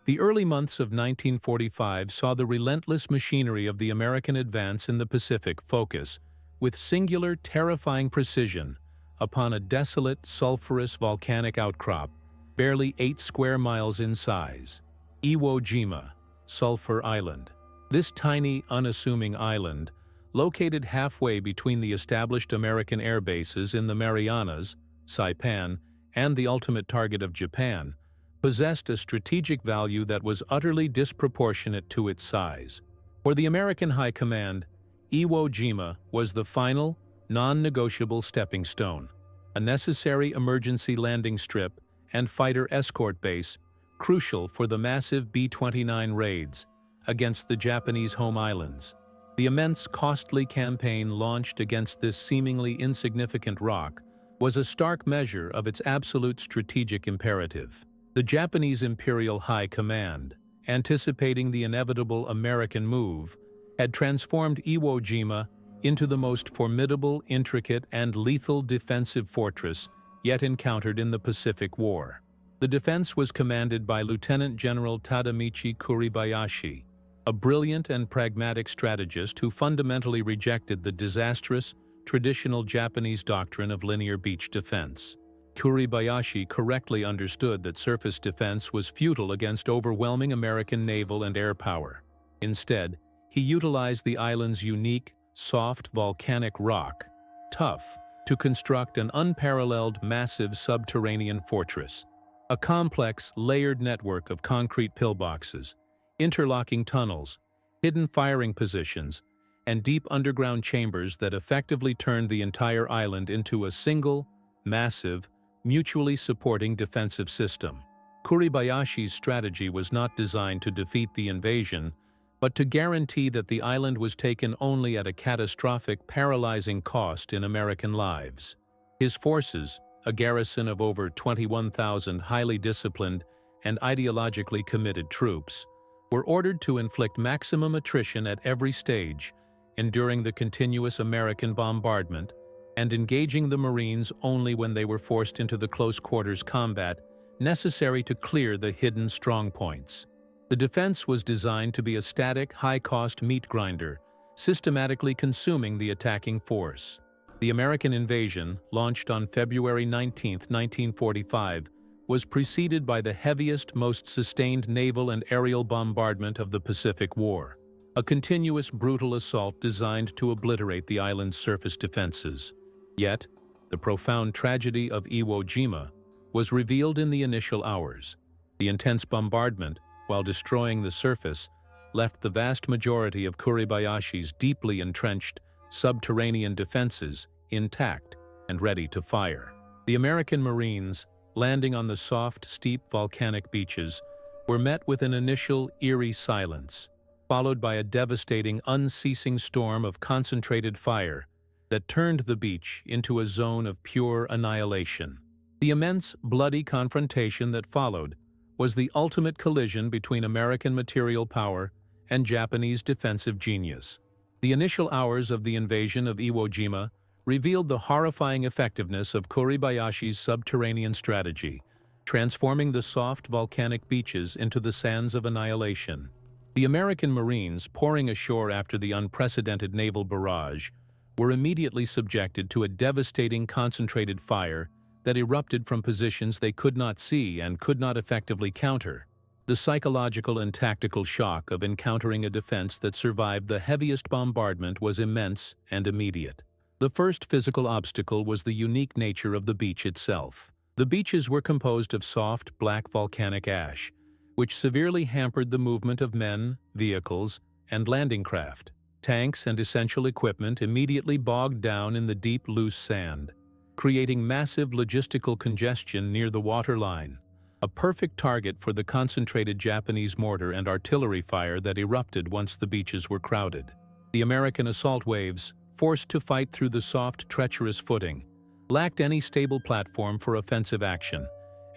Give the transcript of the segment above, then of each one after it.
The early months of 1945 saw the relentless machinery of the American advance in the Pacific focus, with singular, terrifying precision, upon a desolate, sulfurous volcanic outcrop, barely 8 square miles in size. Iwo Jima, Sulphur Island. This tiny, unassuming island, located halfway between the established American air bases in the Marianas, Saipan, and the ultimate target of Japan, possessed a strategic value that was utterly disproportionate to its size. For the American High Command, Iwo Jima was the final, non-negotiable stepping stone, a necessary emergency landing strip and fighter escort base crucial for the massive B-29 raids against the Japanese home islands. The immense, costly campaign launched against this seemingly insignificant rock was a stark measure of its absolute strategic imperative. The Japanese Imperial High Command, anticipating the inevitable American move, had transformed Iwo Jima into the most formidable, intricate, and lethal defensive fortress yet encountered in the Pacific War. The defense was commanded by Lieutenant General Tadamichi Kuribayashi, a brilliant and pragmatic strategist who fundamentally rejected the disastrous, traditional Japanese doctrine of linear beach defense. Kuribayashi correctly understood that surface defense was futile against overwhelming American naval and air power. Instead, he utilized the island's unique, soft volcanic rock, tuff, to construct an unparalleled massive subterranean fortress. A complex, layered network of concrete pillboxes, interlocking tunnels, hidden firing positions, and deep underground chambers that effectively turned the entire island into a single, massive, mutually supporting defensive system. Kuribayashi's strategy was not designed to defeat the invasion, but to guarantee that the island was taken only at a catastrophic, paralyzing cost in American lives. His forces, a garrison of over 21,000 highly disciplined and ideologically committed troops, were ordered to inflict maximum attrition at every stage, enduring the continuous American bombardment and engaging the Marines only when they were forced into the close-quarters combat necessary to clear the hidden strongpoints. The defense was designed to be a static, high-cost meat grinder, systematically consuming the attacking force. The American invasion, launched on February 19, 1945, was preceded by the heaviest, most sustained naval and aerial bombardment of the Pacific War, a continuous, brutal assault designed to obliterate the island's surface defenses. Yet, the profound tragedy of Iwo Jima was revealed in the initial hours. The intense bombardment, while destroying the surface, left the vast majority of Kuribayashi's deeply entrenched subterranean defenses intact and ready to fire. The American Marines, landing on the soft, steep volcanic beaches, were met with an initial eerie silence, followed by a devastating, unceasing storm of concentrated fire that turned the beach into a zone of pure annihilation. The immense, bloody confrontation that followed was the ultimate collision between American material power and Japanese defensive genius. The initial hours of the invasion of Iwo Jima revealed the horrifying effectiveness of Kuribayashi's subterranean strategy, transforming the soft volcanic beaches into the sands of annihilation. The American Marines, pouring ashore after the unprecedented naval barrage, were immediately subjected to a devastating concentrated fire that erupted from positions they could not see and could not effectively counter. The psychological and tactical shock of encountering a defense that survived the heaviest bombardment was immense and immediate. The first physical obstacle was the unique nature of the beach itself. The beaches were composed of soft, black volcanic ash, which severely hampered the movement of men, vehicles, and landing craft. Tanks and essential equipment immediately bogged down in the deep, loose sand, creating massive logistical congestion near the waterline, a perfect target for the concentrated Japanese mortar and artillery fire that erupted once the beaches were crowded. The American assault waves, forced to fight through the soft, treacherous footing, lacked any stable platform for offensive action,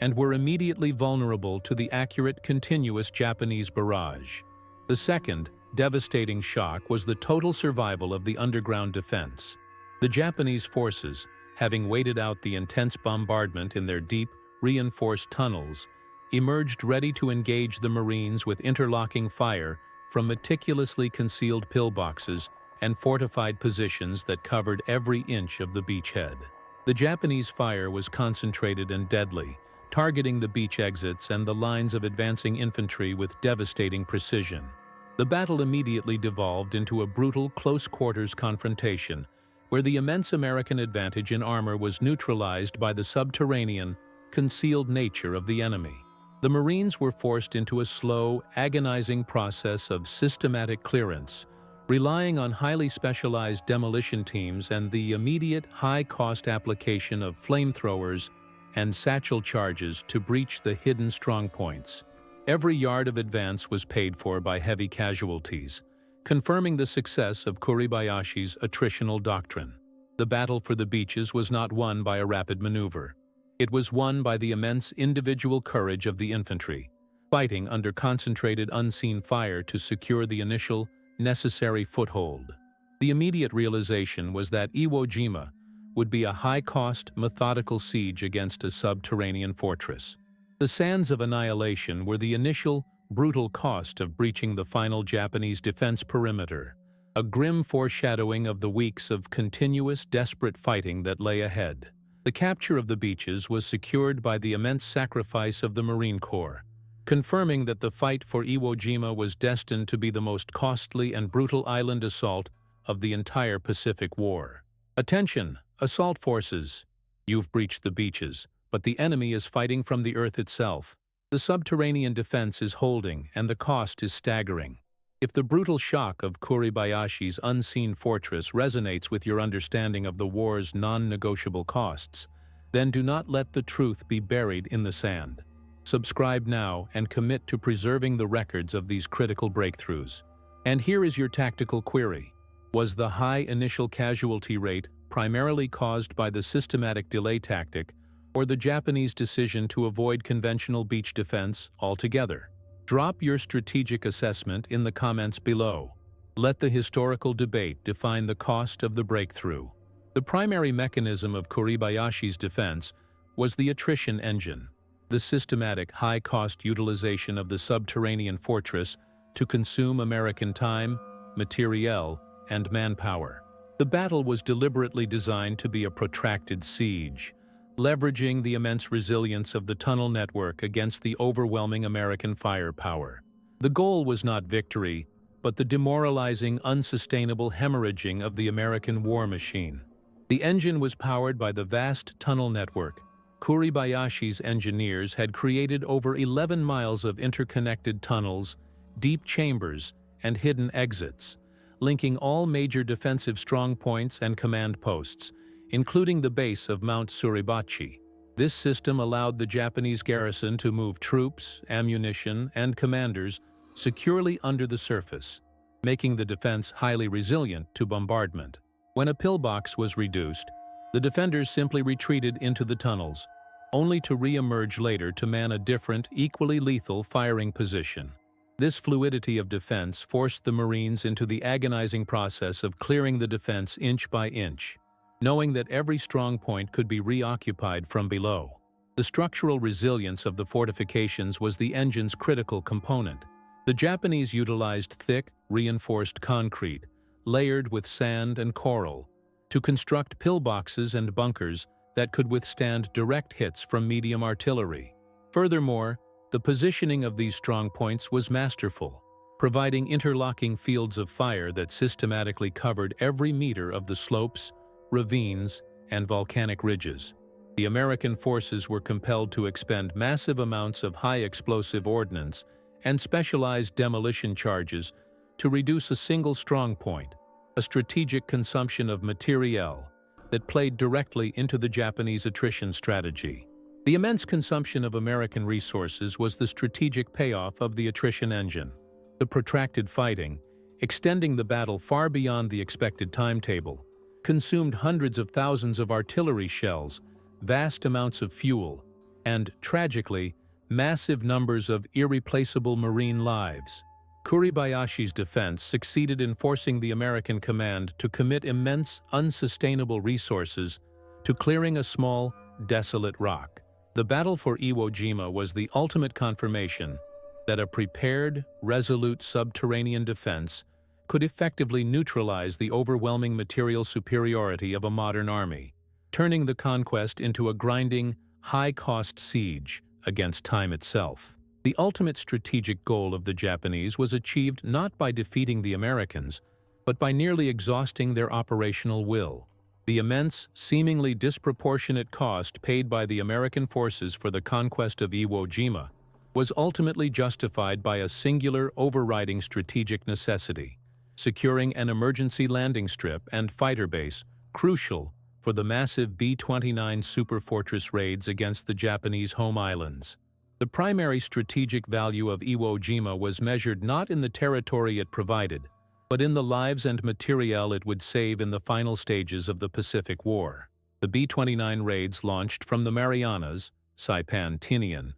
and were immediately vulnerable to the accurate, continuous Japanese barrage. The second, devastating shock was the total survival of the underground defense. The Japanese forces, having waited out the intense bombardment in their deep, reinforced tunnels, emerged ready to engage the Marines with interlocking fire from meticulously concealed pillboxes and fortified positions that covered every inch of the beachhead. The Japanese fire was concentrated and deadly, targeting the beach exits and the lines of advancing infantry with devastating precision. The battle immediately devolved into a brutal close-quarters confrontation, where the immense American advantage in armor was neutralized by the subterranean, concealed nature of the enemy. The Marines were forced into a slow, agonizing process of systematic clearance, relying on highly specialized demolition teams and the immediate high-cost application of flamethrowers and satchel charges to breach the hidden strongpoints. Every yard of advance was paid for by heavy casualties, confirming the success of Kuribayashi's attritional doctrine. The battle for the beaches was not won by a rapid maneuver. It was won by the immense individual courage of the infantry, fighting under concentrated unseen fire to secure the initial, necessary foothold. The immediate realization was that Iwo Jima would be a high-cost, methodical siege against a subterranean fortress. The sands of annihilation were the initial, brutal cost of breaching the final Japanese defense perimeter, a grim foreshadowing of the weeks of continuous, desperate fighting that lay ahead. The capture of the beaches was secured by the immense sacrifice of the Marine Corps, confirming that the fight for Iwo Jima was destined to be the most costly and brutal island assault of the entire Pacific War. Attention, assault forces! You've breached the beaches, but the enemy is fighting from the earth itself. The subterranean defense is holding, and the cost is staggering. If the brutal shock of Kuribayashi's unseen fortress resonates with your understanding of the war's non-negotiable costs, then do not let the truth be buried in the sand. Subscribe now and commit to preserving the records of these critical breakthroughs. And here is your tactical query. Was the high initial casualty rate primarily caused by the systematic delay tactic or the Japanese decision to avoid conventional beach defense altogether? Drop your strategic assessment in the comments below. Let the historical debate define the cost of the breakthrough. The primary mechanism of Kuribayashi's defense was the attrition engine, the systematic high-cost utilization of the subterranean fortress to consume American time, materiel, and manpower. The battle was deliberately designed to be a protracted siege, leveraging the immense resilience of the tunnel network against the overwhelming American firepower. The goal was not victory, but the demoralizing, unsustainable hemorrhaging of the American war machine. The engine was powered by the vast tunnel network. Kuribayashi's engineers had created over 11 miles of interconnected tunnels, deep chambers, and hidden exits, linking all major defensive strongpoints and command posts, including the base of Mount Suribachi. This system allowed the Japanese garrison to move troops, ammunition, and commanders securely under the surface, making the defense highly resilient to bombardment. When a pillbox was reduced, the defenders simply retreated into the tunnels, only to re-emerge later to man a different, equally lethal firing position. This fluidity of defense forced the Marines into the agonizing process of clearing the defense inch by inch, knowing that every strong point could be reoccupied from below. The structural resilience of the fortifications was the engine's critical component. The Japanese utilized thick, reinforced concrete, layered with sand and coral, to construct pillboxes and bunkers that could withstand direct hits from medium artillery. Furthermore, the positioning of these strong points was masterful, providing interlocking fields of fire that systematically covered every meter of the slopes, ravines, and volcanic ridges. The American forces were compelled to expend massive amounts of high-explosive ordnance and specialized demolition charges to reduce a single strong point, a strategic consumption of materiel that played directly into the Japanese attrition strategy. The immense consumption of American resources was the strategic payoff of the attrition engine. The protracted fighting, extending the battle far beyond the expected timetable, consumed hundreds of thousands of artillery shells, vast amounts of fuel, and, tragically, massive numbers of irreplaceable Marine lives. Kuribayashi's defense succeeded in forcing the American command to commit immense, unsustainable resources to clearing a small, desolate rock. The battle for Iwo Jima was the ultimate confirmation that a prepared, resolute subterranean defense could effectively neutralize the overwhelming material superiority of a modern army, turning the conquest into a grinding, high-cost siege against time itself. The ultimate strategic goal of the Japanese was achieved not by defeating the Americans, but by nearly exhausting their operational will. The immense, seemingly disproportionate cost paid by the American forces for the conquest of Iwo Jima was ultimately justified by a singular overriding strategic necessity: securing an emergency landing strip and fighter base crucial for the massive B-29 superfortress raids against the Japanese home islands. The primary strategic value of Iwo Jima was measured not in the territory it provided, but in the lives and materiel it would save in the final stages of the Pacific War. The B-29 raids launched from the Marianas, Saipan, Tinian,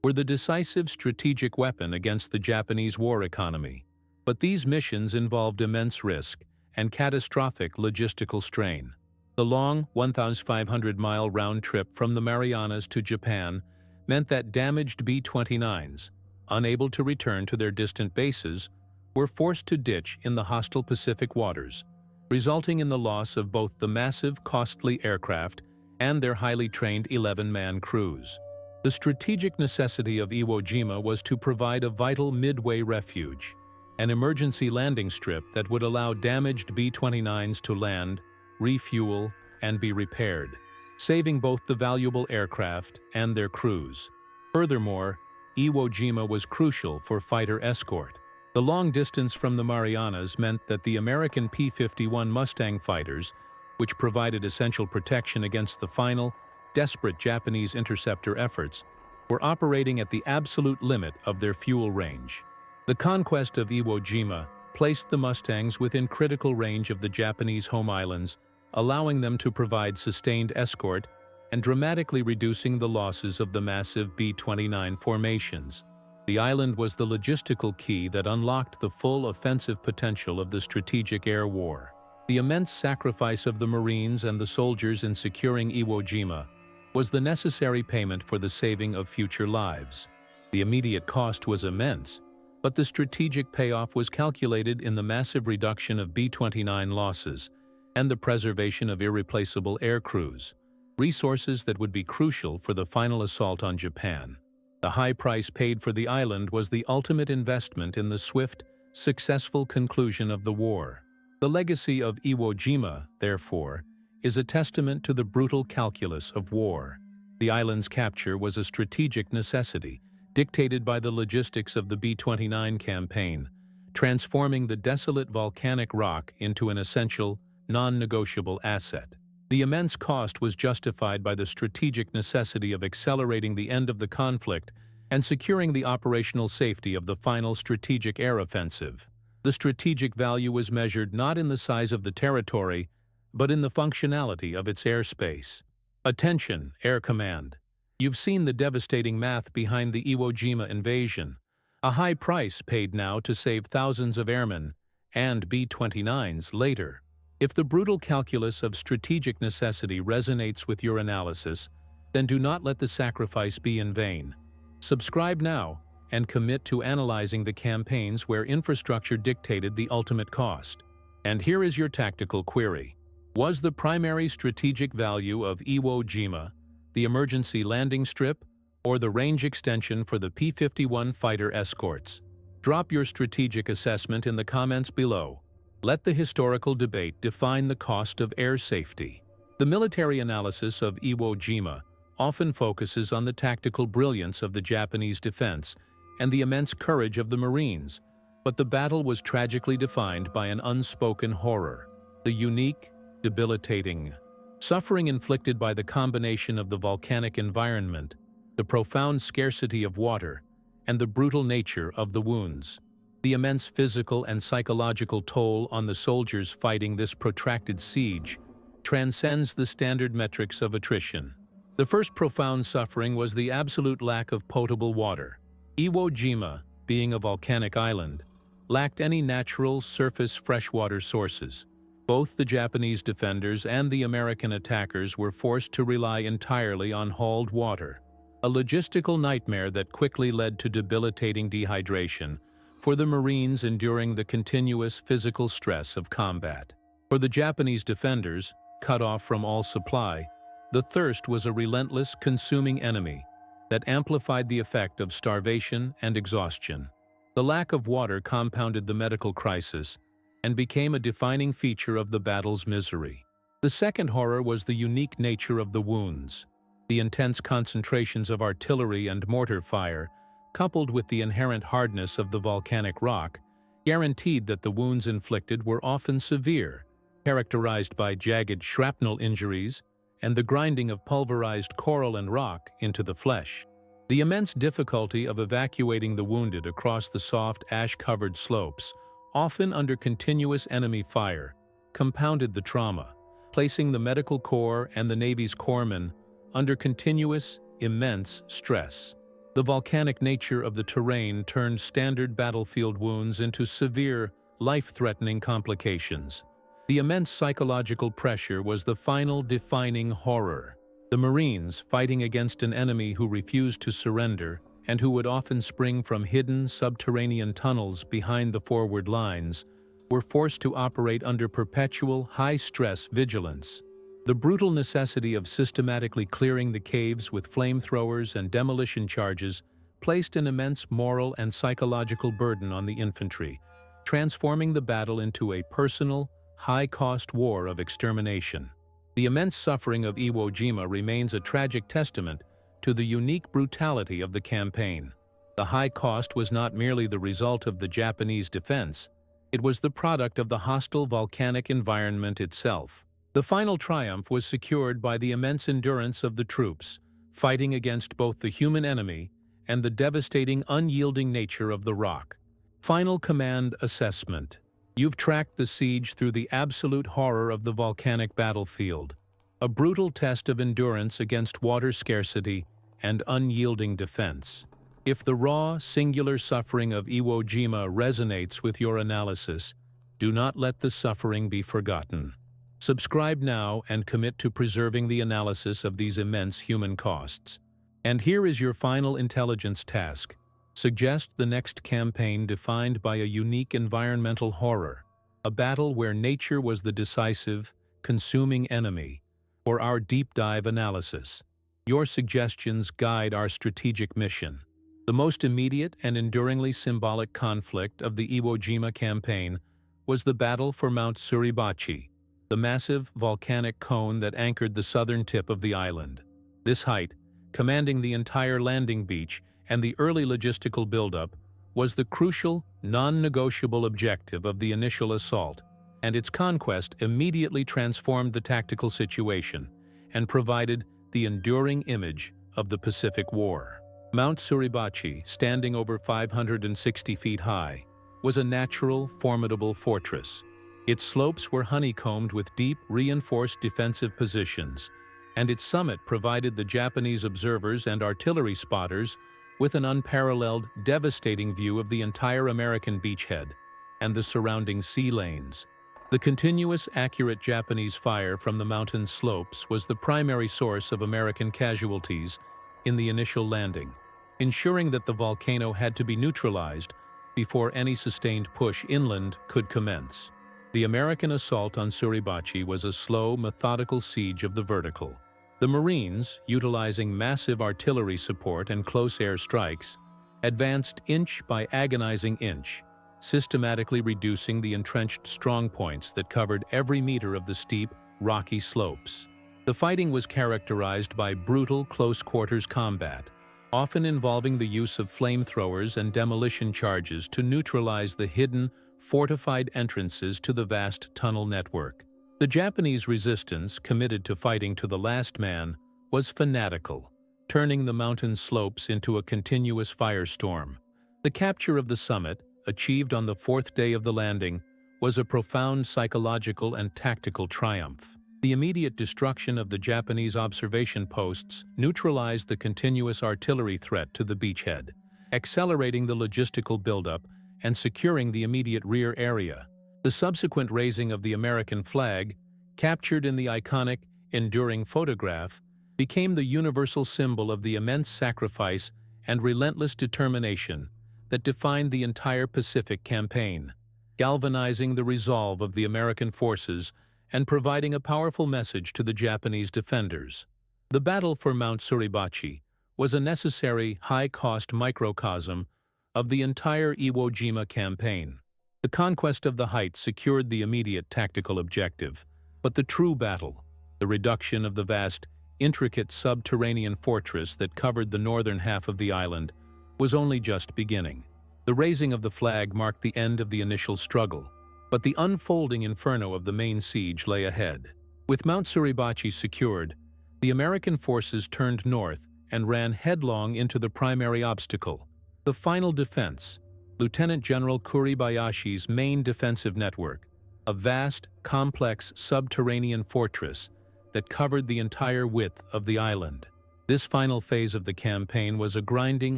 were the decisive strategic weapon against the Japanese war economy. But these missions involved immense risk and catastrophic logistical strain. The long, 1,500-mile round trip from the Marianas to Japan meant that damaged B-29s, unable to return to their distant bases, were forced to ditch in the hostile Pacific waters, resulting in the loss of both the massive, costly aircraft and their highly trained 11-man crews. The strategic necessity of Iwo Jima was to provide a vital midway refuge, an emergency landing strip that would allow damaged B-29s to land, refuel, and be repaired, saving both the valuable aircraft and their crews. Furthermore, Iwo Jima was crucial for fighter escort. The long distance from the Marianas meant that the American P-51 Mustang fighters, which provided essential protection against the final, desperate Japanese interceptor efforts, were operating at the absolute limit of their fuel range. The conquest of Iwo Jima placed the Mustangs within critical range of the Japanese home islands, allowing them to provide sustained escort and dramatically reducing the losses of the massive B-29 formations. The island was the logistical key that unlocked the full offensive potential of the strategic air war. The immense sacrifice of the Marines and the soldiers in securing Iwo Jima was the necessary payment for the saving of future lives. The immediate cost was immense, but the strategic payoff was calculated in the massive reduction of B-29 losses and the preservation of irreplaceable air crews, resources that would be crucial for the final assault on Japan. The high price paid for the island was the ultimate investment in the swift, successful conclusion of the war. The legacy of Iwo Jima, therefore, is a testament to the brutal calculus of war. The island's capture was a strategic necessity, dictated by the logistics of the B-29 campaign, transforming the desolate volcanic rock into an essential, non-negotiable asset. The immense cost was justified by the strategic necessity of accelerating the end of the conflict and securing the operational safety of the final strategic air offensive. The strategic value was measured not in the size of the territory, but in the functionality of its airspace. Attention, Air Command. You've seen the devastating math behind the Iwo Jima invasion, a high price paid now to save thousands of airmen and B-29s later. If the brutal calculus of strategic necessity resonates with your analysis, then do not let the sacrifice be in vain. Subscribe now and commit to analyzing the campaigns where infrastructure dictated the ultimate cost. And here is your tactical query. Was the primary strategic value of Iwo Jima the emergency landing strip or the range extension for the P-51 fighter escorts? Drop your strategic assessment in the comments below. Let the historical debate define the cost of air safety. The military analysis of Iwo Jima often focuses on the tactical brilliance of the Japanese defense and the immense courage of the Marines, but the battle was tragically defined by an unspoken horror: the unique, debilitating suffering inflicted by the combination of the volcanic environment, the profound scarcity of water, and the brutal nature of the wounds. The immense physical and psychological toll on the soldiers fighting this protracted siege transcends the standard metrics of attrition. The first profound suffering was the absolute lack of potable water. Iwo Jima, being a volcanic island, lacked any natural surface freshwater sources. Both the Japanese defenders and the American attackers were forced to rely entirely on hauled water. a logistical nightmare that quickly led to debilitating dehydration for the Marines enduring the continuous physical stress of combat. For the Japanese defenders, cut off from all supply, the thirst was a relentless, consuming enemy that amplified the effect of starvation and exhaustion. The lack of water compounded the medical crisis and became a defining feature of the battle's misery. The second horror was the unique nature of the wounds. The intense concentrations of artillery and mortar fire, coupled with the inherent hardness of the volcanic rock, guaranteed that the wounds inflicted were often severe, characterized by jagged shrapnel injuries and the grinding of pulverized coral and rock into the flesh. The immense difficulty of evacuating the wounded across the soft, ash-covered slopes, often under continuous enemy fire, compounded the trauma, placing the medical corps and the Navy's corpsmen under continuous, immense stress. The volcanic nature of the terrain turned standard battlefield wounds into severe, life-threatening complications. The immense psychological pressure was the final defining horror. The Marines, fighting against an enemy who refused to surrender and who would often spring from hidden subterranean tunnels behind the forward lines, were forced to operate under perpetual high-stress vigilance. The brutal necessity of systematically clearing the caves with flamethrowers and demolition charges placed an immense moral and psychological burden on the infantry, transforming the battle into a personal, high-cost war of extermination. The immense suffering of Iwo Jima remains a tragic testament to the unique brutality of the campaign. The high cost was not merely the result of the Japanese defense, it was the product of the hostile volcanic environment itself. The final triumph was secured by the immense endurance of the troops, fighting against both the human enemy and the devastating, unyielding nature of the rock. Final command assessment. You've tracked the siege through the absolute horror of the volcanic battlefield, a brutal test of endurance against water scarcity and unyielding defense. If the raw, singular suffering of Iwo Jima resonates with your analysis, do not let the suffering be forgotten. Subscribe now and commit to preserving the analysis of these immense human costs. And here is your final intelligence task. Suggest the next campaign defined by a unique environmental horror, a battle where nature was the decisive, consuming enemy, for our deep dive analysis. Your suggestions guide our strategic mission. The most immediate and enduringly symbolic conflict of the Iwo Jima campaign was the battle for Mount Suribachi, the massive volcanic cone that anchored the southern tip of the island. This height, commanding the entire landing beach and the early logistical buildup, was the crucial, non-negotiable objective of the initial assault, and its conquest immediately transformed the tactical situation and provided the enduring image of the Pacific War. Mount Suribachi, standing over 560 feet high, was a natural, formidable fortress. Its slopes were honeycombed with deep, reinforced defensive positions, and its summit provided the Japanese observers and artillery spotters with an unparalleled, devastating view of the entire American beachhead and the surrounding sea lanes. The continuous, accurate Japanese fire from the mountain slopes was the primary source of American casualties in the initial landing, ensuring that the volcano had to be neutralized before any sustained push inland could commence. The American assault on Suribachi was a slow, methodical siege of the vertical. The Marines, utilizing massive artillery support and close air strikes, advanced inch by agonizing inch, systematically reducing the entrenched strongpoints that covered every meter of the steep, rocky slopes. The fighting was characterized by brutal close-quarters combat, often involving the use of flamethrowers and demolition charges to neutralize the hidden, fortified entrances to the vast tunnel network. The Japanese resistance, committed to fighting to the last man, was fanatical, turning the mountain slopes into a continuous firestorm. The capture of the summit, achieved on the fourth day of the landing, was a profound psychological and tactical triumph. The immediate destruction of the Japanese observation posts neutralized the continuous artillery threat to the beachhead, accelerating the logistical buildup and securing the immediate rear area. The subsequent raising of the American flag, captured in the iconic, enduring photograph, became the universal symbol of the immense sacrifice and relentless determination that defined the entire Pacific campaign, galvanizing the resolve of the American forces and providing a powerful message to the Japanese defenders. The battle for Mount Suribachi was a necessary, high-cost microcosm of the entire Iwo Jima campaign. The conquest of the heights secured the immediate tactical objective, but the true battle, the reduction of the vast, intricate subterranean fortress that covered the northern half of the island, was only just beginning. The raising of the flag marked the end of the initial struggle, but the unfolding inferno of the main siege lay ahead. With Mount Suribachi secured, the American forces turned north and ran headlong into the primary obstacle, the final defense, Lieutenant General Kuribayashi's main defensive network, a vast, complex subterranean fortress that covered the entire width of the island. This final phase of the campaign was a grinding,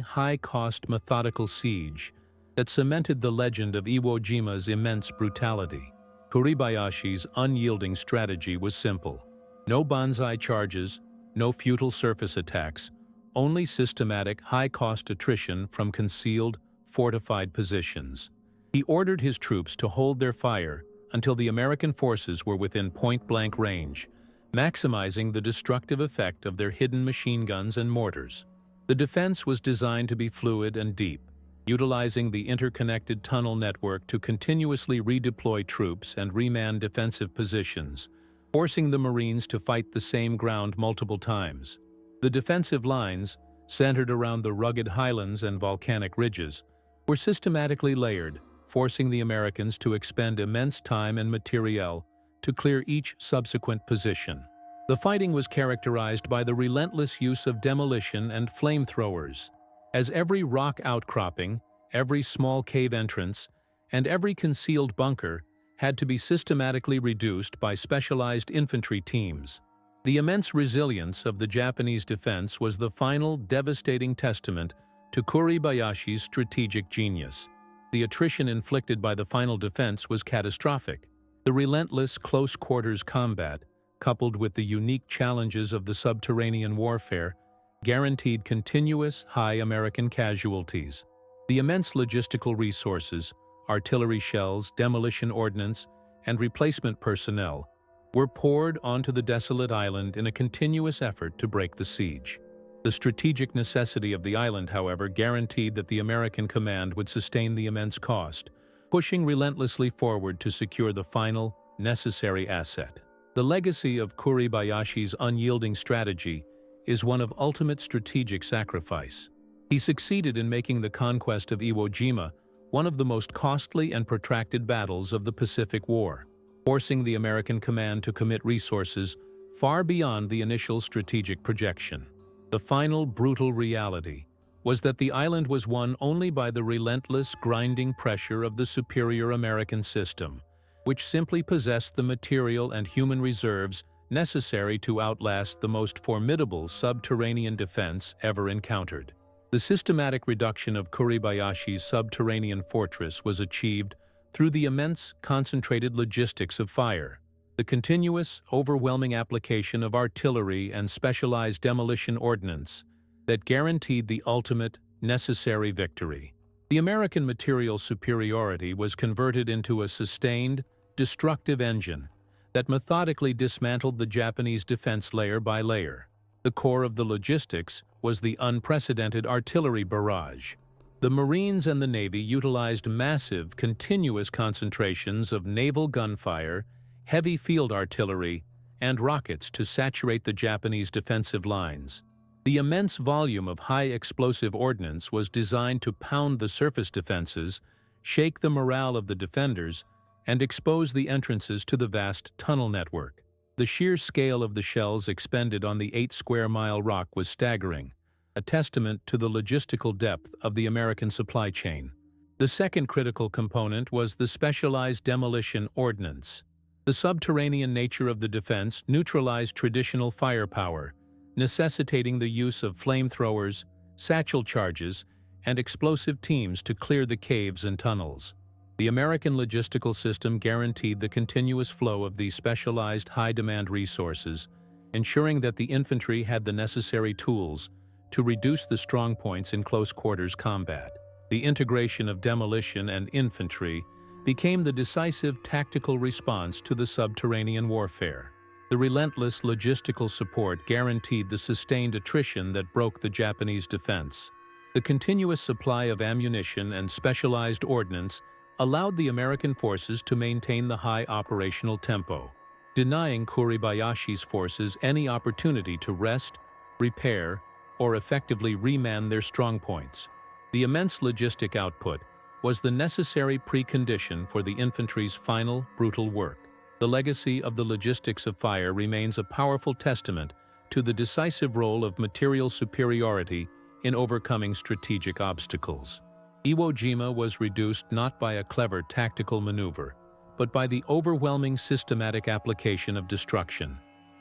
high-cost, methodical siege that cemented the legend of Iwo Jima's immense brutality. Kuribayashi's unyielding strategy was simple. No banzai charges, no futile surface attacks, only systematic, high-cost attrition from concealed, fortified positions. He ordered his troops to hold their fire until the American forces were within point-blank range, maximizing the destructive effect of their hidden machine guns and mortars. The defense was designed to be fluid and deep, utilizing the interconnected tunnel network to continuously redeploy troops and reman defensive positions, forcing the Marines to fight the same ground multiple times. The defensive lines, centered around the rugged highlands and volcanic ridges, were systematically layered, forcing the Americans to expend immense time and materiel to clear each subsequent position. The fighting was characterized by the relentless use of demolition and flamethrowers, as every rock outcropping, every small cave entrance, and every concealed bunker had to be systematically reduced by specialized infantry teams. The immense resilience of the Japanese defense was the final devastating testament to Kuribayashi's strategic genius. The attrition inflicted by the final defense was catastrophic. The relentless close-quarters combat, coupled with the unique challenges of the subterranean warfare, guaranteed continuous high American casualties. The immense logistical resources, artillery shells, demolition ordnance, and replacement personnel were poured onto the desolate island in a continuous effort to break the siege. The strategic necessity of the island, however, guaranteed that the American command would sustain the immense cost, pushing relentlessly forward to secure the final, necessary asset. The legacy of Kuribayashi's unyielding strategy is one of ultimate strategic sacrifice. He succeeded in making the conquest of Iwo Jima one of the most costly and protracted battles of the Pacific War, forcing the American command to commit resources far beyond the initial strategic projection. The final brutal reality was that the island was won only by the relentless, grinding pressure of the superior American system, which simply possessed the material and human reserves necessary to outlast the most formidable subterranean defense ever encountered. The systematic reduction of Kuribayashi's subterranean fortress was achieved through the immense, concentrated logistics of fire, the continuous, overwhelming application of artillery and specialized demolition ordnance that guaranteed the ultimate, necessary victory. The American material superiority was converted into a sustained, destructive engine that methodically dismantled the Japanese defense layer by layer. The core of the logistics was the unprecedented artillery barrage. The Marines and the Navy utilized massive, continuous concentrations of naval gunfire, heavy field artillery, and rockets to saturate the Japanese defensive lines. The immense volume of high-explosive ordnance was designed to pound the surface defenses, shake the morale of the defenders, and expose the entrances to the vast tunnel network. The sheer scale of the shells expended on the 8-square-mile rock was staggering, a testament to the logistical depth of the American supply chain. The second critical component was the specialized demolition ordnance. The subterranean nature of the defense neutralized traditional firepower, necessitating the use of flamethrowers, satchel charges, and explosive teams to clear the caves and tunnels. The American logistical system guaranteed the continuous flow of these specialized high-demand resources, ensuring that the infantry had the necessary tools to reduce the strong points in close-quarters combat. The integration of demolition and infantry became the decisive tactical response to the subterranean warfare. The relentless logistical support guaranteed the sustained attrition that broke the Japanese defense. The continuous supply of ammunition and specialized ordnance allowed the American forces to maintain the high operational tempo, denying Kuribayashi's forces any opportunity to rest, repair, or effectively reman their strongpoints. The immense logistic output was the necessary precondition for the infantry's final, brutal work. The legacy of the logistics of fire remains a powerful testament to the decisive role of material superiority in overcoming strategic obstacles. Iwo Jima was reduced not by a clever tactical maneuver, but by the overwhelming systematic application of destruction,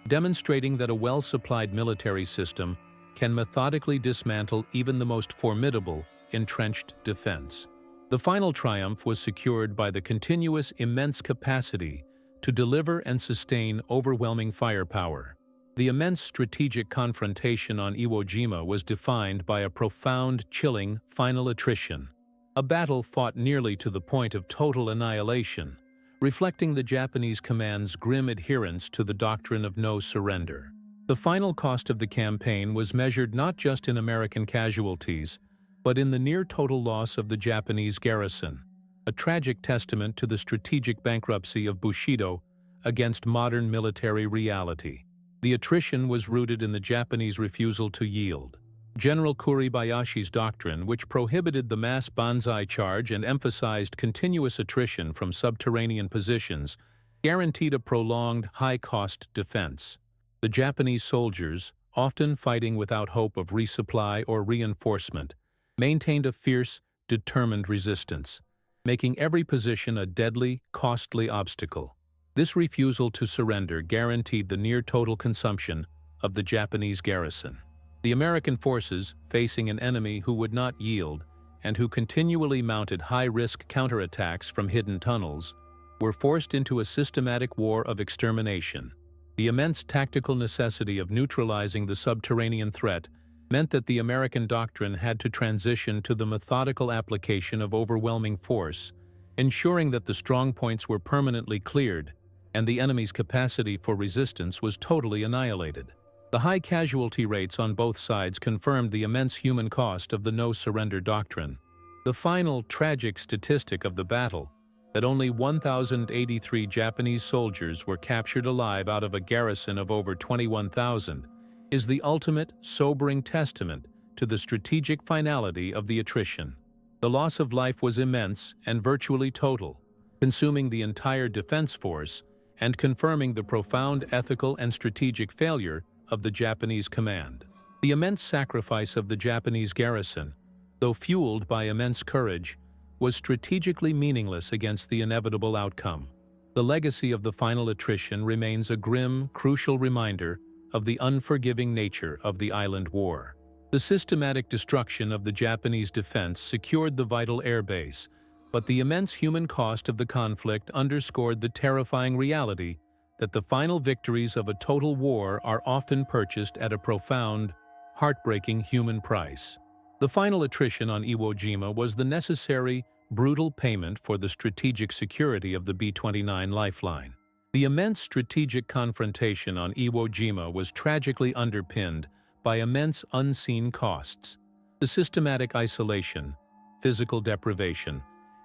demonstrating that a well-supplied military system can methodically dismantle even the most formidable, entrenched defense. The final triumph was secured by the continuous immense capacity to deliver and sustain overwhelming firepower. The immense strategic confrontation on Iwo Jima was defined by a profound, chilling final attrition, a battle fought nearly to the point of total annihilation, reflecting the Japanese command's grim adherence to the doctrine of no surrender. The final cost of the campaign was measured not just in American casualties, but in the near-total loss of the Japanese garrison, a tragic testament to the strategic bankruptcy of Bushido against modern military reality. The attrition was rooted in the Japanese refusal to yield. General Kuribayashi's doctrine, which prohibited the mass banzai charge and emphasized continuous attrition from subterranean positions, guaranteed a prolonged, high-cost defense. The Japanese soldiers, often fighting without hope of resupply or reinforcement, maintained a fierce, determined resistance, making every position a deadly, costly obstacle. This refusal to surrender guaranteed the near-total consumption of the Japanese garrison. The American forces, facing an enemy who would not yield and who continually mounted high-risk counterattacks from hidden tunnels, were forced into a systematic war of extermination. The immense tactical necessity of neutralizing the subterranean threat meant that the American doctrine had to transition to the methodical application of overwhelming force, ensuring that the strong points were permanently cleared and the enemy's capacity for resistance was totally annihilated. The high casualty rates on both sides confirmed the immense human cost of the no-surrender doctrine. The final tragic statistic of the battle, that only 1,083 Japanese soldiers were captured alive out of a garrison of over 21,000, is the ultimate, sobering testament to the strategic finality of the attrition. The loss of life was immense and virtually total, consuming the entire defense force and confirming the profound ethical and strategic failure of the Japanese command. The immense sacrifice of the Japanese garrison, though fueled by immense courage, was strategically meaningless against the inevitable outcome. The legacy of the final attrition remains a grim, crucial reminder of the unforgiving nature of the island war. The systematic destruction of the Japanese defense secured the vital airbase, but the immense human cost of the conflict underscored the terrifying reality that the final victories of a total war are often purchased at a profound, heartbreaking human price. The final attrition on Iwo Jima was the necessary, brutal payment for the strategic security of the B-29 lifeline. The immense strategic confrontation on Iwo Jima was tragically underpinned by immense unseen costs. The systematic isolation, physical deprivation,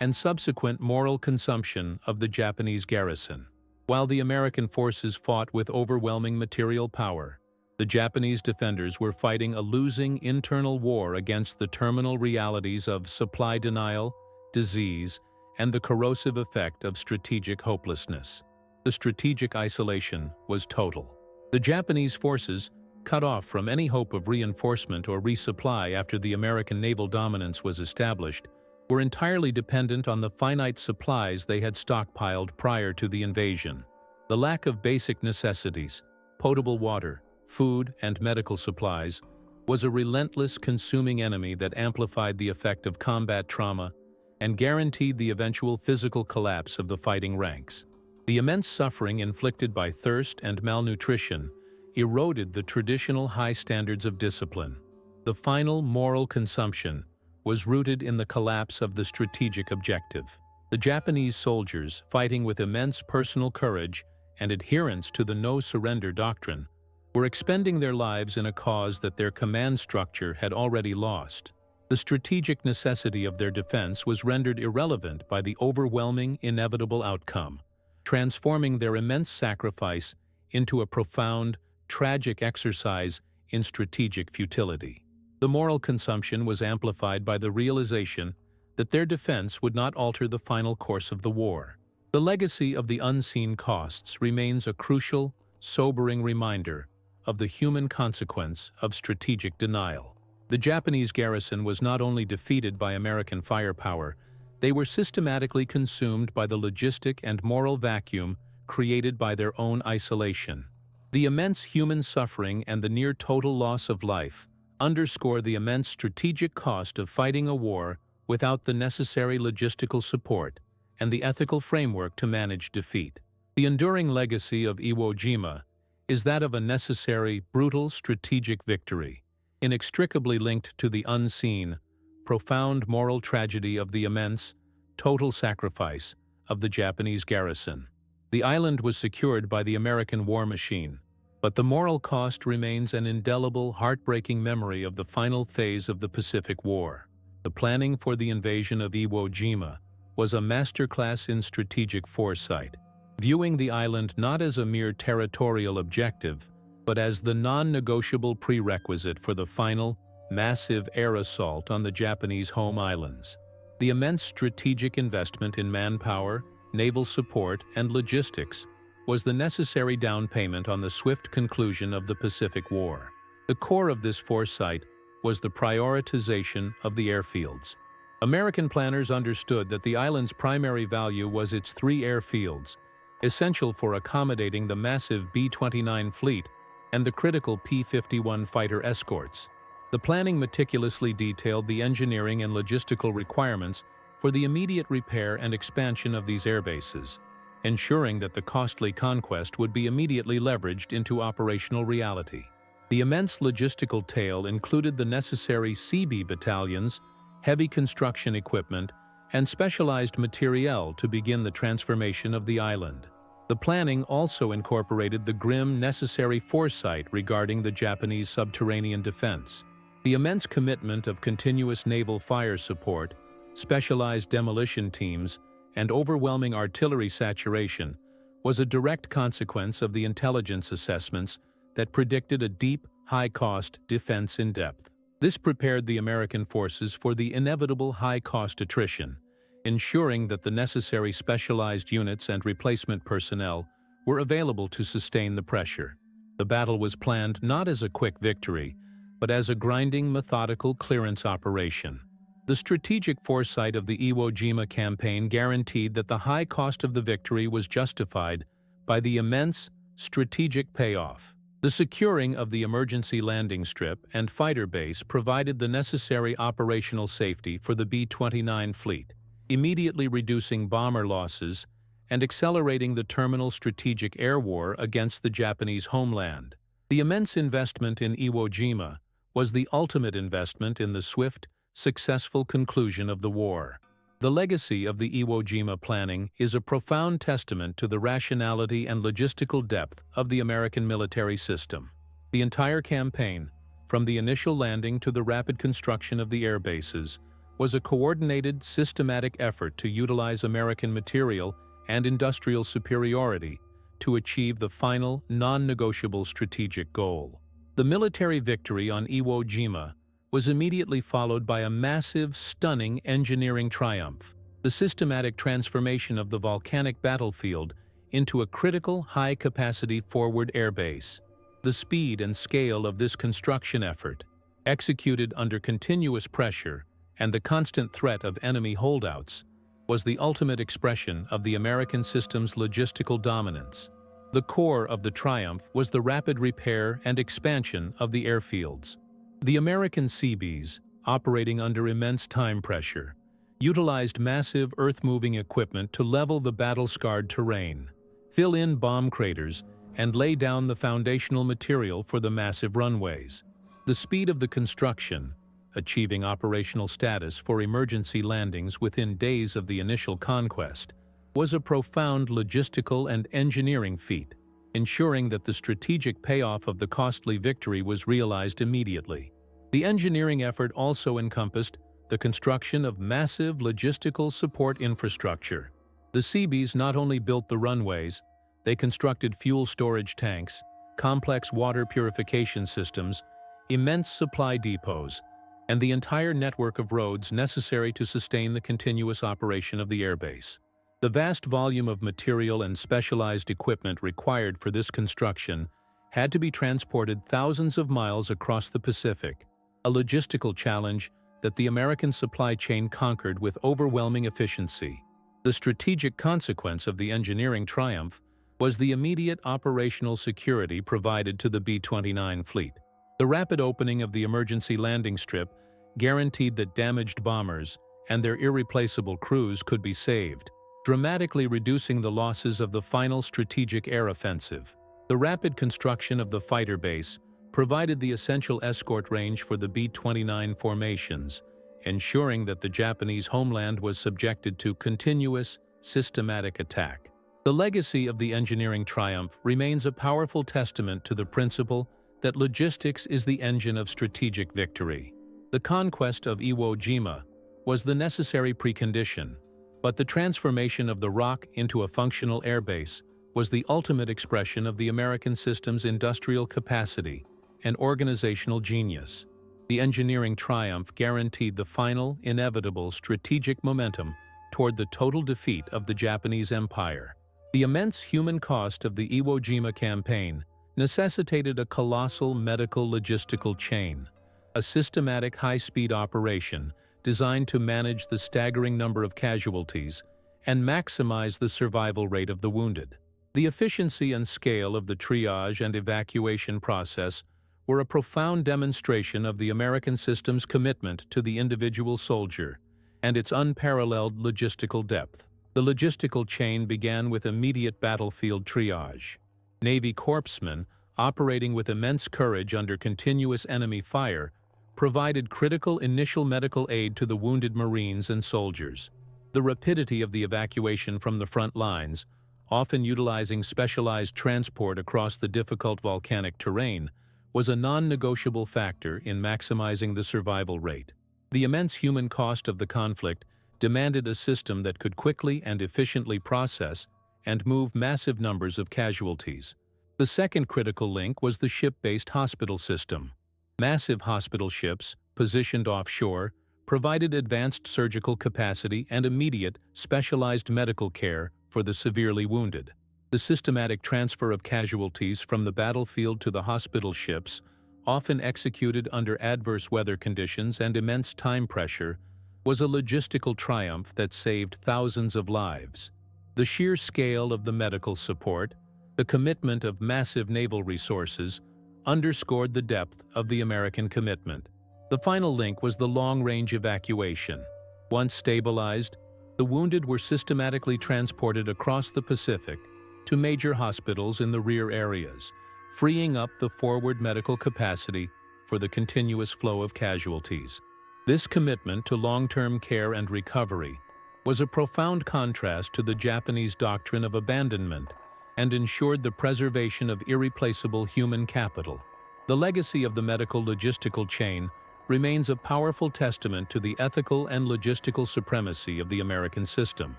and subsequent moral consumption of the Japanese garrison. While the American forces fought with overwhelming material power, the Japanese defenders were fighting a losing internal war against the terminal realities of supply denial, disease, and the corrosive effect of strategic hopelessness. The strategic isolation was total. The Japanese forces, cut off from any hope of reinforcement or resupply after the American naval dominance was established, were entirely dependent on the finite supplies they had stockpiled prior to the invasion. The lack of basic necessities, potable water, food, and medical supplies, was a relentless, consuming enemy that amplified the effect of combat trauma and guaranteed the eventual physical collapse of the fighting ranks. The immense suffering inflicted by thirst and malnutrition eroded the traditional high standards of discipline. The final moral consumption was rooted in the collapse of the strategic objective. The Japanese soldiers, fighting with immense personal courage and adherence to the no-surrender doctrine, were expending their lives in a cause that their command structure had already lost. The strategic necessity of their defense was rendered irrelevant by the overwhelming, inevitable outcome, transforming their immense sacrifice into a profound, tragic exercise in strategic futility. The moral consumption was amplified by the realization that their defense would not alter the final course of the war. The legacy of the unseen costs remains a crucial, sobering reminder of the human consequence of strategic denial. The Japanese garrison was not only defeated by American firepower, they were systematically consumed by the logistic and moral vacuum created by their own isolation. The immense human suffering and the near-total loss of life underscore the immense strategic cost of fighting a war without the necessary logistical support and the ethical framework to manage defeat. The enduring legacy of Iwo Jima is that of a necessary, brutal strategic victory, inextricably linked to the unseen, profound moral tragedy of the immense, total sacrifice of the Japanese garrison. The island was secured by the American war machine, but the moral cost remains an indelible, heartbreaking memory of the final phase of the Pacific War. The planning for the invasion of Iwo Jima was a masterclass in strategic foresight, viewing the island not as a mere territorial objective, but as the non-negotiable prerequisite for the final, massive air assault on the Japanese home islands. The immense strategic investment in manpower, naval support, and logistics was the necessary down payment on the swift conclusion of the Pacific War. The core of this foresight was the prioritization of the airfields. American planners understood that the island's primary value was its 3 airfields, essential for accommodating the massive B-29 fleet and the critical P-51 fighter escorts. The planning meticulously detailed the engineering and logistical requirements for the immediate repair and expansion of these airbases, ensuring that the costly conquest would be immediately leveraged into operational reality. The immense logistical tail included the necessary CB battalions, heavy construction equipment, and specialized materiel to begin the transformation of the island. The planning also incorporated the grim, necessary foresight regarding the Japanese subterranean defense. The immense commitment of continuous naval fire support, specialized demolition teams, and overwhelming artillery saturation was a direct consequence of the intelligence assessments that predicted a deep, high-cost defense in depth. This prepared the American forces for the inevitable high-cost attrition, ensuring that the necessary specialized units and replacement personnel were available to sustain the pressure. The battle was planned not as a quick victory, but as a grinding, methodical clearance operation. The strategic foresight of the Iwo Jima campaign guaranteed that the high cost of the victory was justified by the immense strategic payoff. The securing of the emergency landing strip and fighter base provided the necessary operational safety for the B-29 fleet, immediately reducing bomber losses and accelerating the terminal strategic air war against the Japanese homeland. The immense investment in Iwo Jima was the ultimate investment in the swift, successful conclusion of the war. The legacy of the Iwo Jima planning is a profound testament to the rationality and logistical depth of the American military system. The entire campaign, from the initial landing to the rapid construction of the air bases, was a coordinated, systematic effort to utilize American material and industrial superiority to achieve the final, non-negotiable strategic goal. The military victory on Iwo Jima was immediately followed by a massive, stunning engineering triumph, the systematic transformation of the volcanic battlefield into a critical, high-capacity forward airbase. The speed and scale of this construction effort, executed under continuous pressure and the constant threat of enemy holdouts, was the ultimate expression of the American system's logistical dominance. The core of the triumph was the rapid repair and expansion of the airfields. The American Seabees, operating under immense time pressure, utilized massive earth-moving equipment to level the battle-scarred terrain, fill in bomb craters, and lay down the foundational material for the massive runways. The speed of the construction, achieving operational status for emergency landings within days of the initial conquest, was a profound logistical and engineering feat, ensuring that the strategic payoff of the costly victory was realized immediately. The engineering effort also encompassed the construction of massive logistical support infrastructure. The Seabees not only built the runways, they constructed fuel storage tanks, complex water purification systems, immense supply depots, and the entire network of roads necessary to sustain the continuous operation of the airbase. The vast volume of material and specialized equipment required for this construction had to be transported thousands of miles across the Pacific, a logistical challenge that the American supply chain conquered with overwhelming efficiency. The strategic consequence of the engineering triumph was the immediate operational security provided to the B-29 fleet. The rapid opening of the emergency landing strip guaranteed that damaged bombers and their irreplaceable crews could be saved, dramatically reducing the losses of the final strategic air offensive. The rapid construction of the fighter base provided the essential escort range for the B-29 formations, ensuring that the Japanese homeland was subjected to continuous, systematic attack. The legacy of the engineering triumph remains a powerful testament to the principle that logistics is the engine of strategic victory. The conquest of Iwo Jima was the necessary precondition, but the transformation of the Rock into a functional airbase was the ultimate expression of the American system's industrial capacity and organizational genius. The engineering triumph guaranteed the final, inevitable strategic momentum toward the total defeat of the Japanese Empire. The immense human cost of the Iwo Jima campaign necessitated a colossal medical logistical chain, a systematic high-speed operation designed to manage the staggering number of casualties and maximize the survival rate of the wounded. The efficiency and scale of the triage and evacuation process were a profound demonstration of the American system's commitment to the individual soldier and its unparalleled logistical depth. The logistical chain began with immediate battlefield triage. Navy corpsmen, operating with immense courage under continuous enemy fire, provided critical initial medical aid to the wounded Marines and soldiers. The rapidity of the evacuation from the front lines, often utilizing specialized transport across the difficult volcanic terrain, was a non-negotiable factor in maximizing the survival rate. The immense human cost of the conflict demanded a system that could quickly and efficiently process and move massive numbers of casualties. The second critical link was the ship-based hospital system. Massive hospital ships, positioned offshore, provided advanced surgical capacity and immediate, specialized medical care for the severely wounded. The systematic transfer of casualties from the battlefield to the hospital ships, often executed under adverse weather conditions and immense time pressure, was a logistical triumph that saved thousands of lives. The sheer scale of the medical support, the commitment of massive naval resources, underscored the depth of the American commitment. The final link was the long-range evacuation. Once stabilized, the wounded were systematically transported across the Pacific to major hospitals in the rear areas, freeing up the forward medical capacity for the continuous flow of casualties. This commitment to long-term care and recovery was a profound contrast to the Japanese doctrine of abandonment and ensured the preservation of irreplaceable human capital. The legacy of the medical logistical chain remains a powerful testament to the ethical and logistical supremacy of the American system.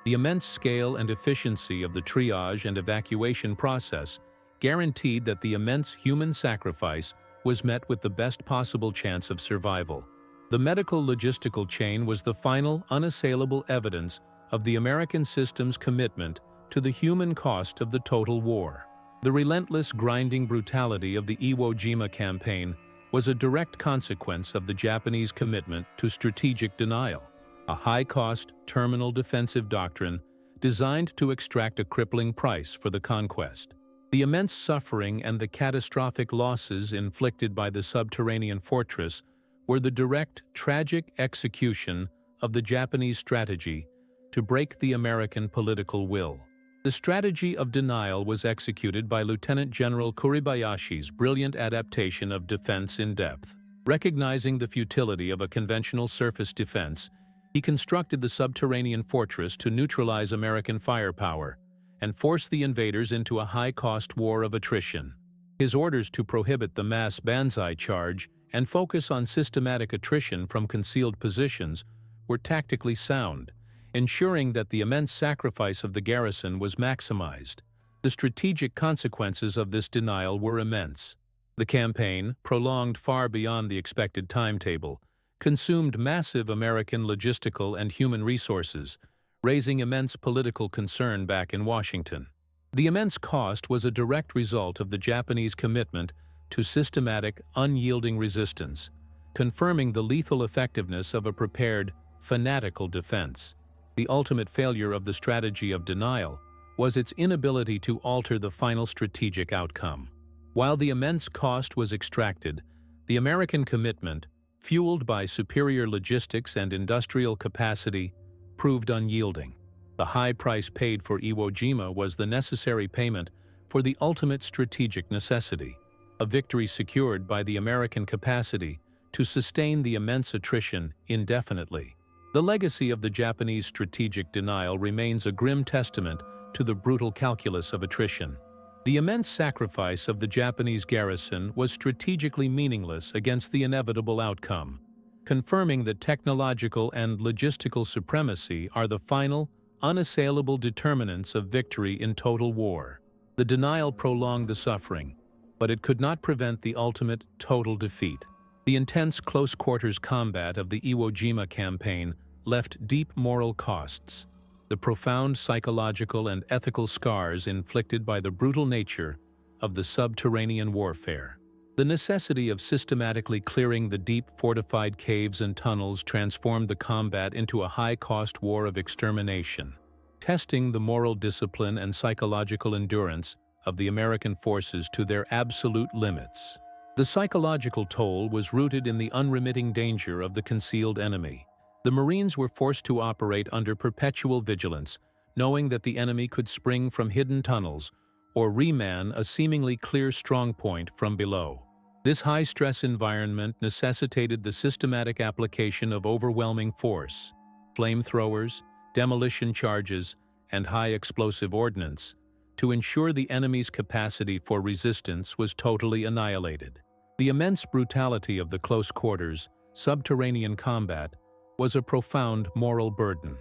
The immense scale and efficiency of the triage and evacuation process guaranteed that the immense human sacrifice was met with the best possible chance of survival. The medical logistical chain was the final, unassailable evidence of the American system's commitment to the human cost of the total war. The relentless, grinding brutality of the Iwo Jima campaign was a direct consequence of the Japanese commitment to strategic denial, a high-cost, terminal defensive doctrine designed to extract a crippling price for the conquest. The immense suffering and the catastrophic losses inflicted by the subterranean fortress were the direct, tragic execution of the Japanese strategy to break the American political will. The strategy of denial was executed by Lieutenant General Kuribayashi's brilliant adaptation of defense in depth. Recognizing the futility of a conventional surface defense, he constructed the subterranean fortress to neutralize American firepower and force the invaders into a high-cost war of attrition. His orders to prohibit the mass banzai charge and focus on systematic attrition from concealed positions were tactically sound, ensuring that the immense sacrifice of the garrison was maximized. The strategic consequences of this denial were immense. The campaign, prolonged far beyond the expected timetable, consumed massive American logistical and human resources, raising immense political concern back in Washington. The immense cost was a direct result of the Japanese commitment to systematic, unyielding resistance, confirming the lethal effectiveness of a prepared, fanatical defense. The ultimate failure of the strategy of denial was its inability to alter the final strategic outcome. While the immense cost was extracted, the American commitment, fueled by superior logistics and industrial capacity, proved unyielding. The high price paid for Iwo Jima was the necessary payment for the ultimate strategic necessity, a victory secured by the American capacity to sustain the immense attrition indefinitely. The legacy of the Japanese strategic denial remains a grim testament to the brutal calculus of attrition. The immense sacrifice of the Japanese garrison was strategically meaningless against the inevitable outcome, confirming that technological and logistical supremacy are the final, unassailable determinants of victory in total war. The denial prolonged the suffering, but it could not prevent the ultimate, total defeat. The intense close-quarters combat of the Iwo Jima campaign left deep moral costs. The profound psychological and ethical scars inflicted by the brutal nature of the subterranean warfare. The necessity of systematically clearing the deep fortified caves and tunnels transformed the combat into a high-cost war of extermination, testing the moral discipline and psychological endurance of the American forces to their absolute limits. The psychological toll was rooted in the unremitting danger of the concealed enemy. The Marines were forced to operate under perpetual vigilance, knowing that the enemy could spring from hidden tunnels or reman a seemingly clear strongpoint from below. This high-stress environment necessitated the systematic application of overwhelming force, flamethrowers, demolition charges, and high-explosive ordnance, to ensure the enemy's capacity for resistance was totally annihilated. The immense brutality of the close-quarters, subterranean combat was a profound moral burden.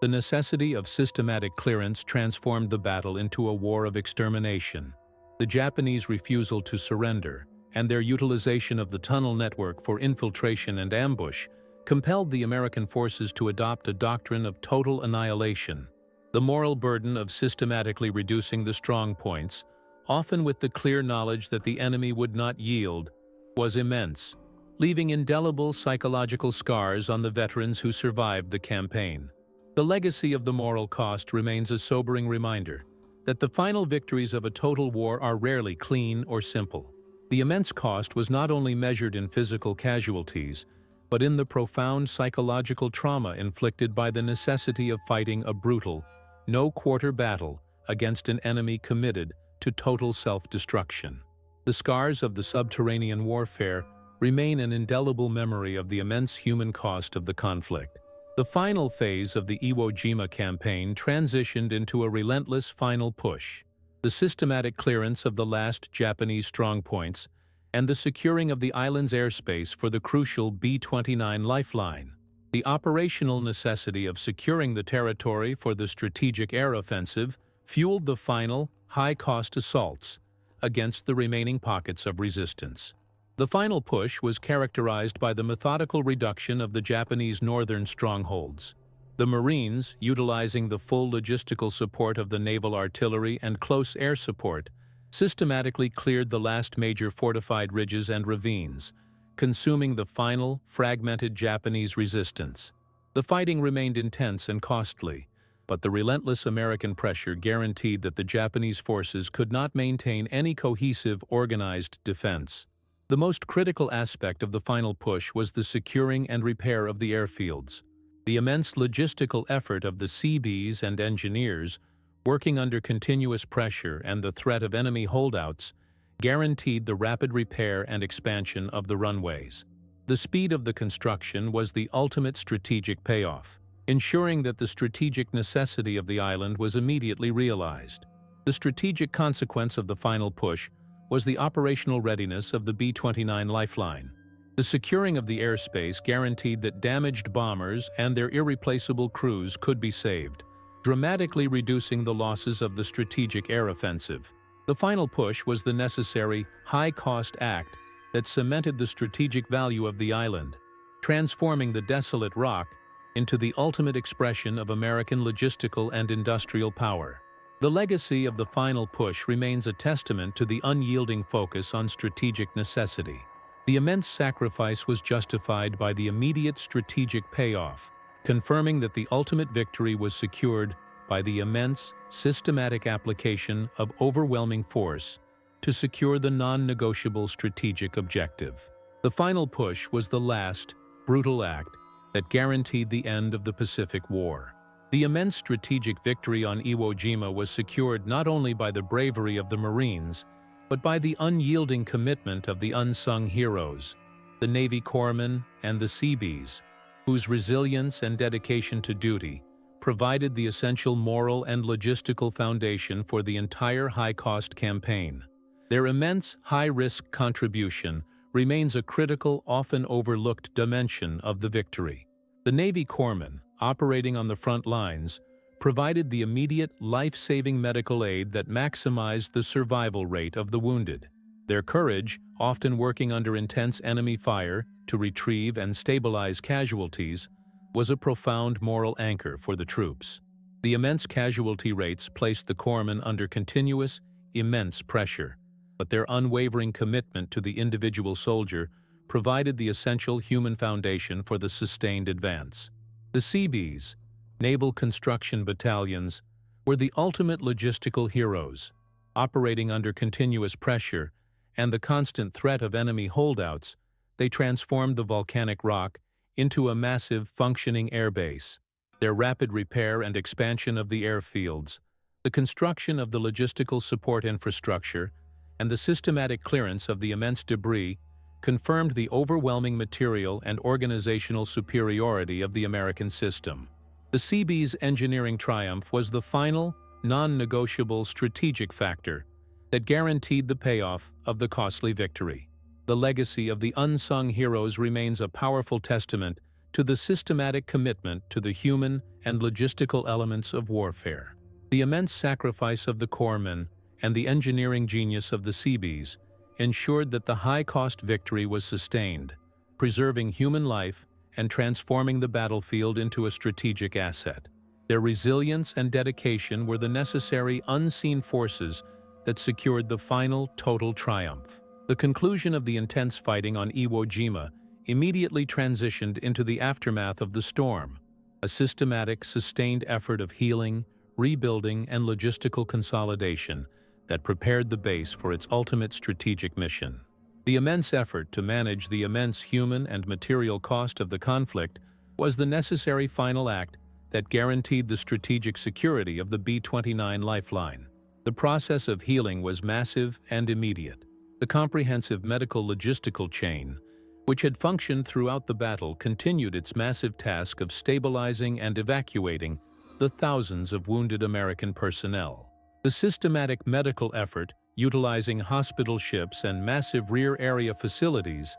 The necessity of systematic clearance transformed the battle into a war of extermination. The Japanese refusal to surrender and their utilization of the tunnel network for infiltration and ambush compelled the American forces to adopt a doctrine of total annihilation. The moral burden of systematically reducing the strong points, often with the clear knowledge that the enemy would not yield, was immense, leaving indelible psychological scars on the veterans who survived the campaign. The legacy of the moral cost remains a sobering reminder that the final victories of a total war are rarely clean or simple. The immense cost was not only measured in physical casualties, but in the profound psychological trauma inflicted by the necessity of fighting a brutal, no-quarter battle against an enemy committed to total self-destruction. The scars of the subterranean warfare remain an indelible memory of the immense human cost of the conflict. The final phase of the Iwo Jima campaign transitioned into a relentless final push. The systematic clearance of the last Japanese strongpoints and the securing of the island's airspace for the crucial B-29 lifeline. The operational necessity of securing the territory for the strategic air offensive fueled the final, high-cost assaults against the remaining pockets of resistance. The final push was characterized by the methodical reduction of the Japanese northern strongholds. The Marines, utilizing the full logistical support of the naval artillery and close air support, systematically cleared the last major fortified ridges and ravines, consuming the final, fragmented Japanese resistance. The fighting remained intense and costly, but the relentless American pressure guaranteed that the Japanese forces could not maintain any cohesive, organized defense. The most critical aspect of the final push was the securing and repair of the airfields. The immense logistical effort of the Seabees and engineers working under continuous pressure and the threat of enemy holdouts, guaranteed the rapid repair and expansion of the runways. The speed of the construction was the ultimate strategic payoff, ensuring that the strategic necessity of the island was immediately realized. The strategic consequence of the final push was the operational readiness of the B-29 lifeline. The securing of the airspace guaranteed that damaged bombers and their irreplaceable crews could be saved, dramatically reducing the losses of the strategic air offensive. The final push was the necessary, high-cost act that cemented the strategic value of the island, transforming the desolate rock into the ultimate expression of American logistical and industrial power. The legacy of the final push remains a testament to the unyielding focus on strategic necessity. The immense sacrifice was justified by the immediate strategic payoff, confirming that the ultimate victory was secured by the immense, systematic application of overwhelming force to secure the non-negotiable strategic objective. The final push was the last, brutal act that guaranteed the end of the Pacific War. The immense strategic victory on Iwo Jima was secured not only by the bravery of the Marines, but by the unyielding commitment of the unsung heroes, the Navy corpsmen and the Seabees, whose resilience and dedication to duty provided the essential moral and logistical foundation for the entire high-cost campaign. Their immense, high-risk contribution remains a critical, often overlooked dimension of the victory. The Navy corpsmen, operating on the front lines, provided the immediate, life-saving medical aid that maximized the survival rate of the wounded. Their courage, often working under intense enemy fire to retrieve and stabilize casualties, was a profound moral anchor for the troops. The immense casualty rates placed the corpsmen under continuous, immense pressure, but their unwavering commitment to the individual soldier provided the essential human foundation for the sustained advance. The Seabees, naval construction battalions, were the ultimate logistical heroes, operating under continuous pressure and the constant threat of enemy holdouts. They transformed the volcanic rock into a massive, functioning airbase. Their rapid repair and expansion of the airfields, the construction of the logistical support infrastructure, and the systematic clearance of the immense debris confirmed the overwhelming material and organizational superiority of the American system. The Seabees' engineering triumph was the final, non-negotiable strategic factor that guaranteed the payoff of the costly victory. The legacy of the unsung heroes remains a powerful testament to the systematic commitment to the human and logistical elements of warfare. The immense sacrifice of the corpsmen and the engineering genius of the Seabees ensured that the high-cost victory was sustained, preserving human life and transforming the battlefield into a strategic asset. Their resilience and dedication were the necessary unseen forces that secured the final total triumph. The conclusion of the intense fighting on Iwo Jima immediately transitioned into the aftermath of the storm, a systematic, sustained effort of healing, rebuilding, and logistical consolidation that prepared the base for its ultimate strategic mission. The immense effort to manage the immense human and material cost of the conflict was the necessary final act that guaranteed the strategic security of the B-29 lifeline. The process of healing was massive and immediate. The comprehensive medical logistical chain, which had functioned throughout the battle, continued its massive task of stabilizing and evacuating the thousands of wounded American personnel. The systematic medical effort, utilizing hospital ships and massive rear area facilities,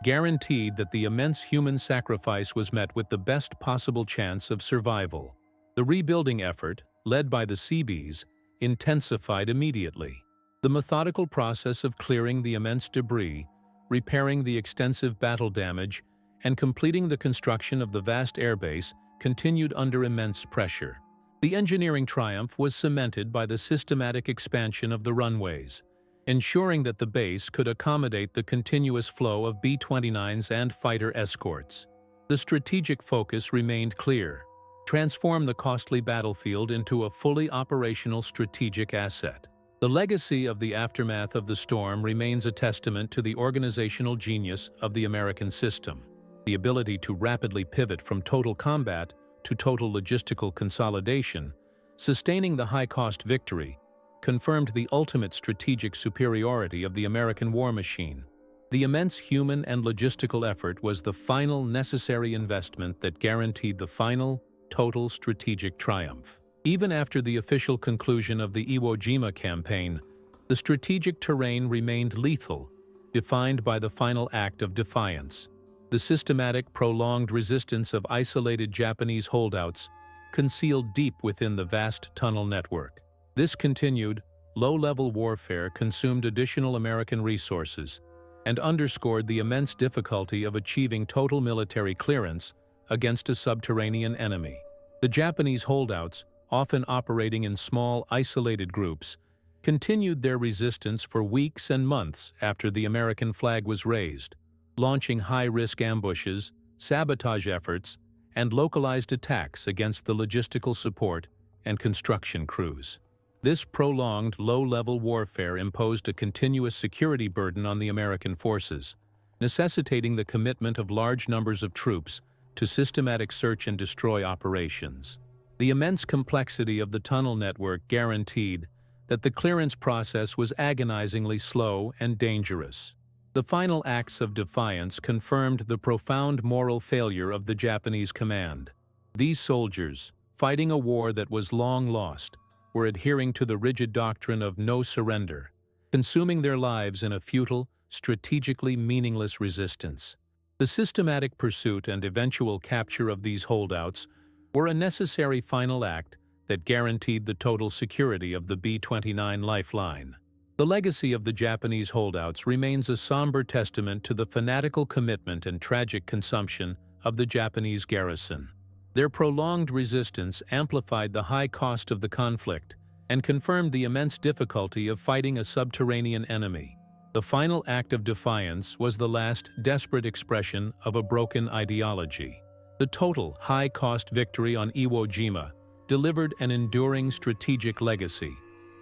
guaranteed that the immense human sacrifice was met with the best possible chance of survival. The rebuilding effort, led by the Seabees, intensified immediately. The methodical process of clearing the immense debris, repairing the extensive battle damage, and completing the construction of the vast airbase continued under immense pressure. The engineering triumph was cemented by the systematic expansion of the runways, ensuring that the base could accommodate the continuous flow of B-29s and fighter escorts. The strategic focus remained clear: transform the costly battlefield into a fully operational strategic asset. The legacy of the aftermath of the storm remains a testament to the organizational genius of the American system. The ability to rapidly pivot from total combat to total logistical consolidation Sustaining the high-cost victory confirmed the ultimate strategic superiority of the American war machine. The immense human and logistical effort was the final necessary investment that guaranteed the final, total strategic triumph. Even after the official conclusion of the Iwo Jima campaign, the strategic terrain remained lethal, defined by the final act of defiance. The systematic, prolonged resistance of isolated Japanese holdouts concealed deep within the vast tunnel network. This continued, low-level warfare consumed additional American resources and underscored the immense difficulty of achieving total military clearance against a subterranean enemy. The Japanese holdouts, often operating in small, isolated groups, continued their resistance for weeks and months after the American flag was raised, launching high-risk ambushes, sabotage efforts, and localized attacks against the logistical support and construction crews. This prolonged, low-level warfare imposed a continuous security burden on the American forces, necessitating the commitment of large numbers of troops to systematic search and destroy operations. The immense complexity of the tunnel network guaranteed that the clearance process was agonizingly slow and dangerous. The final acts of defiance confirmed the profound moral failure of the Japanese command. These soldiers, fighting a war that was long lost, were adhering to the rigid doctrine of no surrender, consuming their lives in a futile, strategically meaningless resistance. The systematic pursuit and eventual capture of these holdouts were a necessary final act that guaranteed the total security of the B-29 lifeline. The legacy of the Japanese holdouts remains a somber testament to the fanatical commitment and tragic consumption of the Japanese garrison. Their prolonged resistance amplified the high cost of the conflict and confirmed the immense difficulty of fighting a subterranean enemy. The final act of defiance was the last desperate expression of a broken ideology. The total high-cost victory on Iwo Jima delivered an enduring strategic legacy,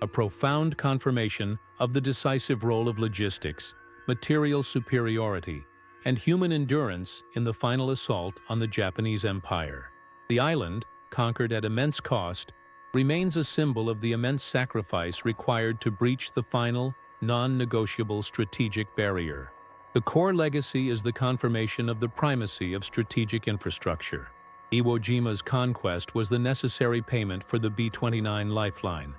a profound confirmation of the decisive role of logistics, material superiority, and human endurance in the final assault on the Japanese Empire. The island, conquered at immense cost, remains a symbol of the immense sacrifice required to breach the final, non-negotiable strategic barrier. The core legacy is the confirmation of the primacy of strategic infrastructure. Iwo Jima's conquest was the necessary payment for the B-29 lifeline,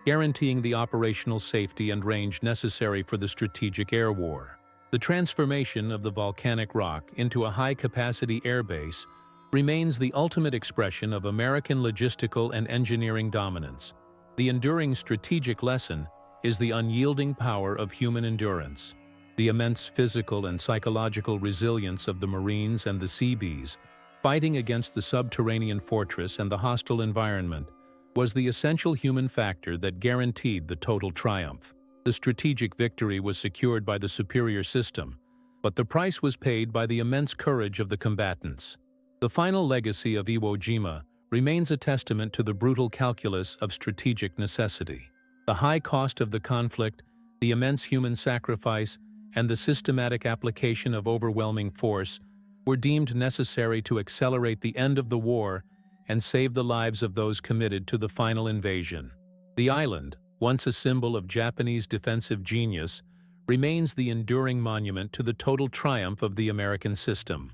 guaranteeing the operational safety and range necessary for the strategic air war. The transformation of the volcanic rock into a high-capacity airbase remains the ultimate expression of American logistical and engineering dominance. The enduring strategic lesson is the unyielding power of human endurance. The immense physical and psychological resilience of the Marines and the Seabees, fighting against the subterranean fortress and the hostile environment, was the essential human factor that guaranteed the total triumph. The strategic victory was secured by the superior system, but the price was paid by the immense courage of the combatants. The final legacy of Iwo Jima remains a testament to the brutal calculus of strategic necessity. The high cost of the conflict, the immense human sacrifice, and the systematic application of overwhelming force were deemed necessary to accelerate the end of the war and save the lives of those committed to the final invasion. The island, once a symbol of Japanese defensive genius, remains the enduring monument to the total triumph of the American system.